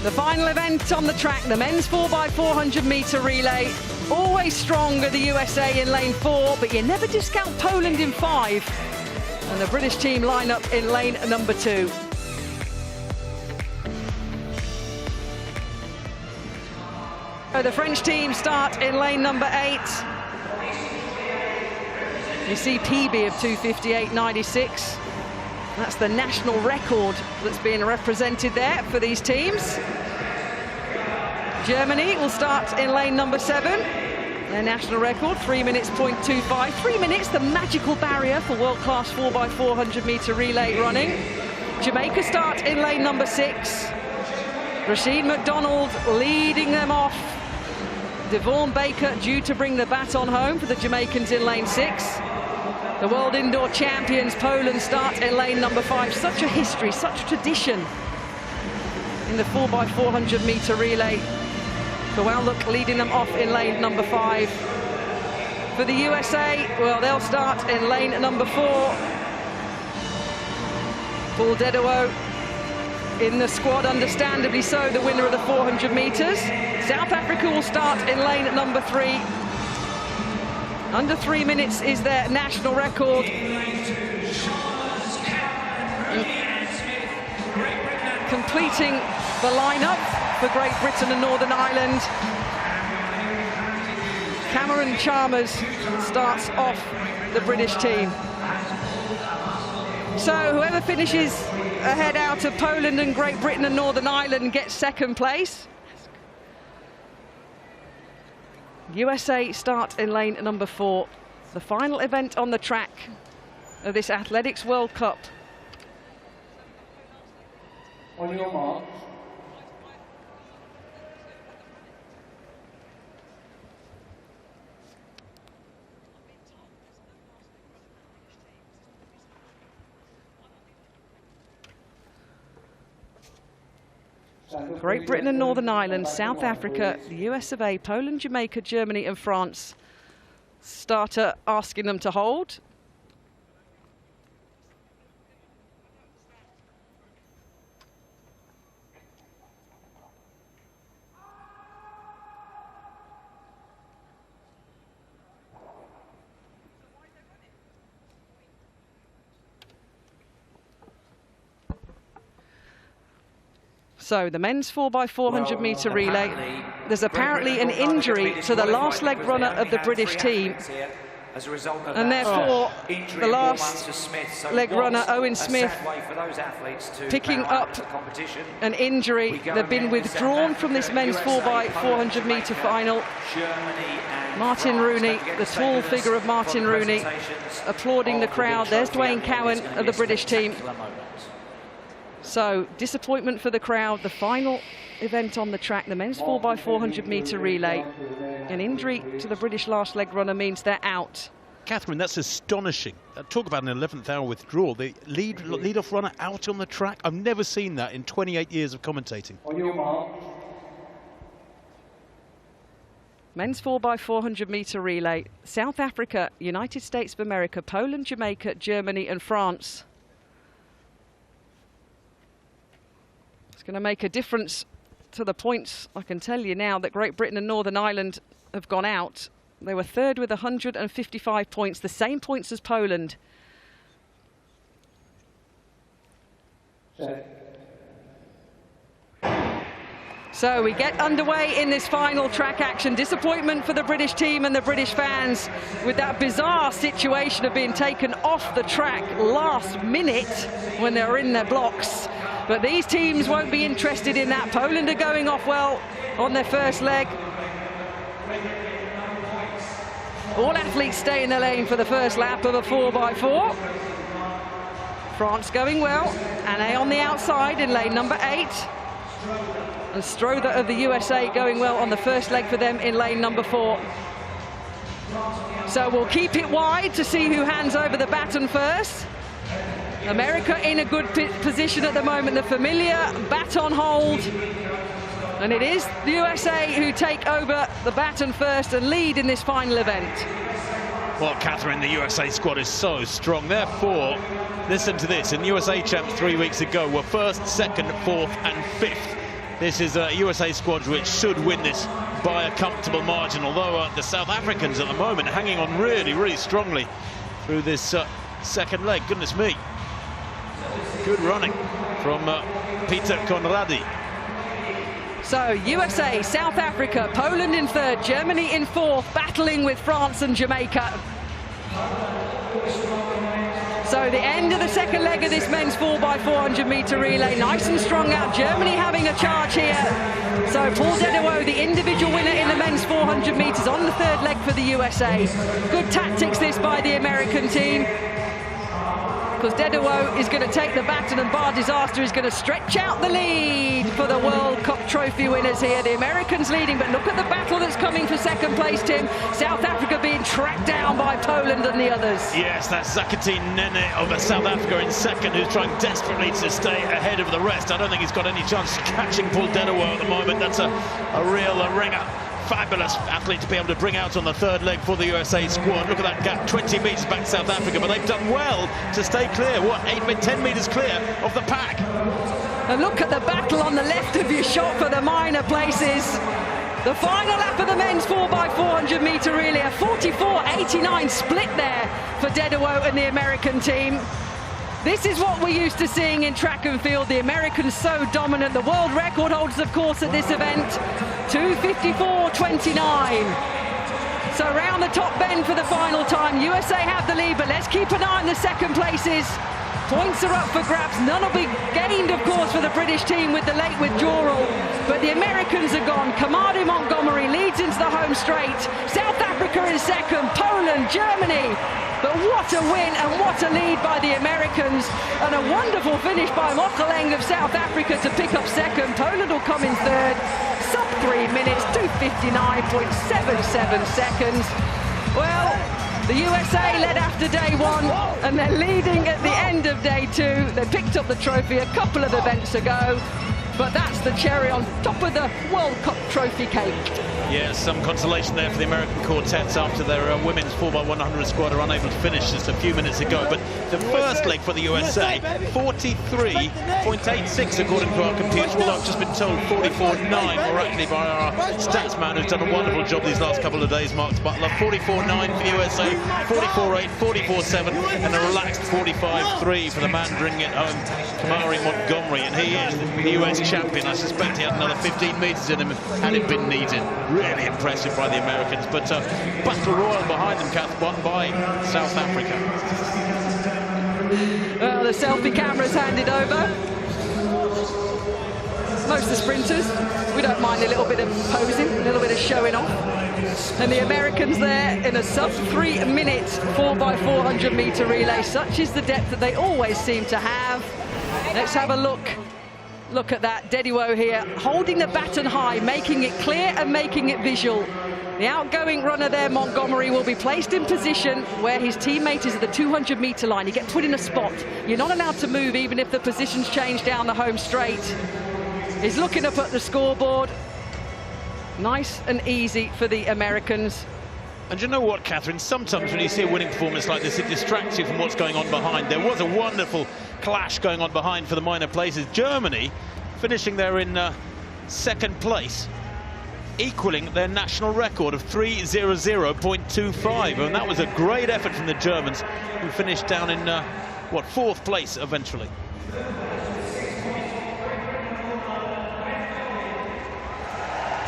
The final event on the track, the men's 4x400 metre relay. Always stronger, the USA in lane 4, but you never discount Poland in 5. And the British team line up in lane number 2. So the French team start in lane number 8. You see PB of 2:58.96. That's the national record that's being represented there for these teams. Germany will start in lane number 7. Their national record, 3 minutes, 0.25. 3 minutes, the magical barrier for world-class 4x400 metre relay running. Jamaica start in lane number 6. Rashid McDonald leading them off. Devon Baker due to bring the baton home for the Jamaicans in lane 6. The world indoor champions, Poland, start in lane number 5. Such a history, such a tradition in the 4x400 metre relay. Kowaluk leading them off in lane number 5. For the USA, well, they'll start in lane number 4. Paul Dedewo in the squad, understandably so, the winner of the 400 metres. South Africa will start in lane number 3. Under 3 minutes is their national record. Completing the lineup for Great Britain and Northern Ireland, Cameron Chalmers starts off the British team. So whoever finishes ahead out of Poland and Great Britain and Northern Ireland gets second place. USA start in lane number 4. The final event on the track of this Athletics World Cup. On your mark. Great Britain and Northern Ireland, South Africa, the US of A, Poland, Jamaica, Germany and France. Starter asking them to hold. So the men's 4x400 metre relay, there's apparently an injury to the last leg runner of the British team. And therefore, the last leg runner, Owen Smith, picking up an injury. They've been withdrawn from this men's 4x400 metre final. Martin Rooney, the tall figure of Martin Rooney, applauding the crowd. There's Dwayne Cowan of the British team. So, disappointment for the crowd. The final event on the track, the men's 4x400 metre relay. An injury to the British last leg runner means they're out. Catherine, that's astonishing. Talk about an 11th hour withdrawal. The lead-off runner out on the track. I've never seen that in 28 years of commentating. On your mark. Men's 4x400 metre relay. South Africa, United States of America, Poland, Jamaica, Germany and France. Going to make a difference to the points. I can tell you now that Great Britain and Northern Ireland have gone out. They were third with 155 points, the same points as Poland. So we get underway in this final track action. Disappointment for the British team and the British fans with that bizarre situation of being taken off the track last minute when they were in their blocks. But these teams won't be interested in that. Poland are going off well on their first leg. All athletes stay in their lane for the first lap of a 4x4. France going well. Anne on the outside in lane number 8. And Strother of the USA going well on the first leg for them in lane number 4. So we'll keep it wide to see who hands over the baton first. America in a good position at the moment, the familiar baton hold. And it is the USA who take over the baton first and lead in this final event. Well, Catherine, the USA squad is so strong. Therefore, listen to this. In USA Champs 3 weeks ago, were first, second, fourth and fifth This is a USA squad which should win this by a comfortable margin, although the South Africans at the moment hanging on really, really strongly through this second leg. Goodness me. Good running from Peter Conradi. So USA, South Africa, Poland in third, Germany in fourth, battling with France and Jamaica. So the end of the second leg of this men's 4x400 metre relay, nice and strong out. Germany having a charge here. So Paul Dedewo, the individual winner in the men's 400 metres on the third leg for the USA. Good tactics this by the American team, because Dedewo is going to take the baton and bar disaster is going to stretch out the lead for the World Cup trophy winners here. The Americans leading, but look at the battle that's coming for second place, Tim. South Africa being tracked down by Poland and the others. Yes, that's Zakati Nene of South Africa in second, who's trying desperately to stay ahead of the rest. I don't think he's got any chance catching Paul Dedewo at the moment. That's a real ringer. Fabulous athlete to be able to bring out on the third leg for the USA squad. Look at that gap, 20 metres back South Africa, but they've done well to stay clear. What, 10 metres clear of the pack? And look at the battle on the left of your shot for the minor places. The final lap of the men's 4x400 metre relay, a 44.89 split there for Dedewo and the American team. This is what we're used to seeing in track and field. The Americans so dominant. The world record holders, of course, at this event, 2:54.29. So around the top bend for the final time. USA have the lead, but let's keep an eye on the second places. Points are up for grabs. None will be gained, of course, for the British team with the late withdrawal. But the Americans are gone. Kamadu Montgomery leads into the home straight. South Africa in second. Poland, Germany. But what a win and what a lead by the Americans. And a wonderful finish by Mokhaleng of South Africa to pick up second. Poland will come in third. Sub 3 minutes, 2:59.77 seconds. Well, the USA led after day one, and they're leading at the end of day two. They picked up the trophy a couple of events ago, but that's the cherry on top of the World Cup trophy cake. Yes, some consolation there for the American quartets after their women's 4x100 squad are unable to finish just a few minutes ago. But the first leg for the USA, 43.86 according to our computer, although I've just been told 44.9, or actually by our stats man who's done a wonderful job these last couple of days, Mark Butler. 44.9 for the USA, 44.8, 44.7, and a relaxed 45.3 for the man bringing it home, Kamadu Montgomery, and he is the US champion. I suspect he had another 15 metres in him had it been needed. Really impressive by the Americans, but battle royal behind them, Kath, won by South Africa. Well, the selfie camera's handed over. Most of the sprinters, we don't mind a little bit of posing, a little bit of showing off. And the Americans there in a sub 3 minutes 4x400 metre relay. Such is the depth that they always seem to have. Let's have a look. Look at that, Dedewo here, holding the baton high, making it clear and making it visual. The outgoing runner there, Montgomery, will be placed in position where his teammate is at the 200 metre line. You get put in a spot. You're not allowed to move even if the positions change down the home straight. He's looking up at the scoreboard. Nice and easy for the Americans. And you know what, Catherine? Sometimes when you see a winning performance like this, it distracts you from what's going on behind. There was a wonderful clash going on behind for the minor places. Germany finishing there in second place, equaling their national record of 3:00.25. And that was a great effort from the Germans, who finished down in, fourth place eventually.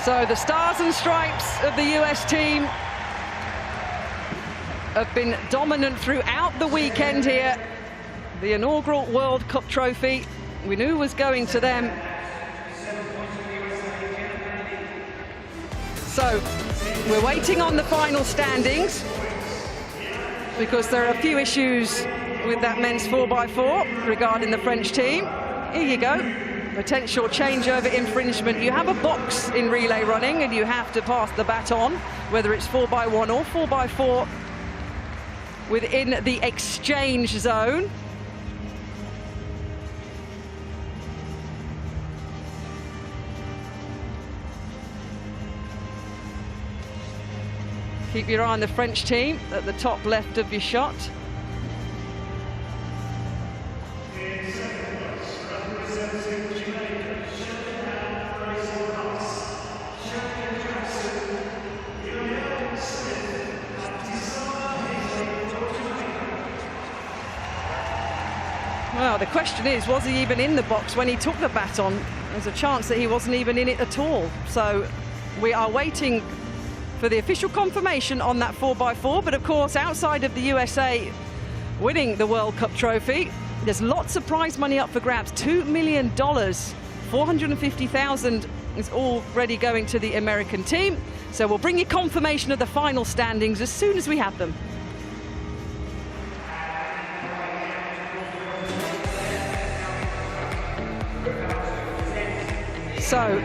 So the stars and stripes of the US team have been dominant throughout the weekend here. The inaugural World Cup trophy, we knew was going to them. So we're waiting on the final standings, because there are a few issues with that men's 4x4 regarding the French team. Here you go. Potential changeover infringement. You have a box in relay running and you have to pass the baton, whether it's 4x1 or 4x4, within the exchange zone. Keep your eye on the French team at the top left of your shot. Well, the question is, was he even in the box when he took the baton? There's a chance that he wasn't even in it at all. So we are waiting for the official confirmation on that 4x4. But of course, outside of the USA winning the World Cup trophy, there's lots of prize money up for grabs. $2 million, 450,000 is already going to the American team. So we'll bring you confirmation of the final standings as soon as we have them. So,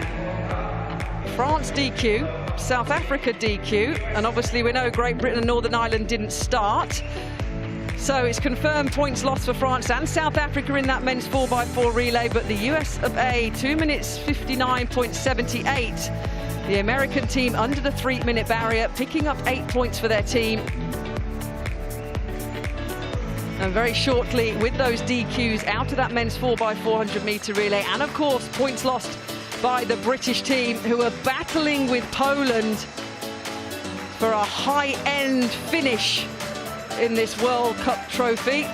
France DQ, South Africa DQ, and obviously we know Great Britain and Northern Ireland didn't start. So it's confirmed points lost for France and South Africa in that men's 4x4 relay, but the US of A, 2 minutes 59.78. The American team under the 3-minute barrier, picking up 8 points for their team. And very shortly, with those DQs out of that men's 4x400 meter relay, and of course, points lost by the British team, who are battling with Poland for a high-end finish in this World Cup trophy.